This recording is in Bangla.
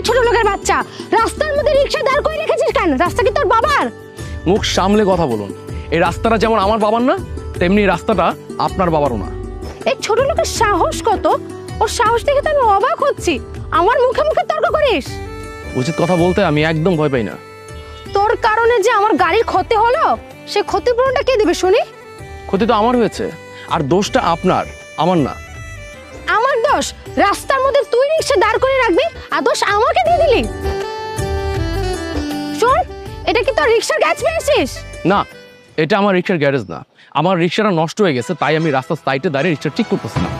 ছোট লোকের বাচ্চা, রাস্তার মধ্যে রিকশা দাঁড় করে রেখেছিস কেন? রাস্তা কি তোর বাবার? মুখ সামলে কথা বলুন। এই রাস্তাটা যেমন আমার বাবার না, তেমনি রাস্তাটা আপনার বাবারও না। এই ছোট লোকের সাহস কত! ওর সাহস দেখে তো আমি অবাক হচ্ছি। আমার মুখে মুখে তর্ক করিস? উচিত কথা বলতে আমি একদম ভয় পাই না। তোর কারণে যে আমার গাড়ির ক্ষতি হলো, সে ক্ষতিপূরণটা কে দিবে শুনি? ক্ষতি তো আমার হয়েছে, আর দোষটা আপনার, আমার না। আমার দোষ? রাস্তার মধ্যে তুই রিকশা দাঁড় করে রাখবি আর দোষ আমাকে দিয়ে দিলি? শোন, এটা কি তোর রিকশার গ্যাস পেয়েছিস? না, এটা আমার রিক্সার গ্যারেজ না। আমার রিক্সাটা নষ্ট হয়ে গেছে, তাই আমি রাস্তার সাইডে দাঁড়িয়ে রিক্সা ঠিক করতেছিলাম।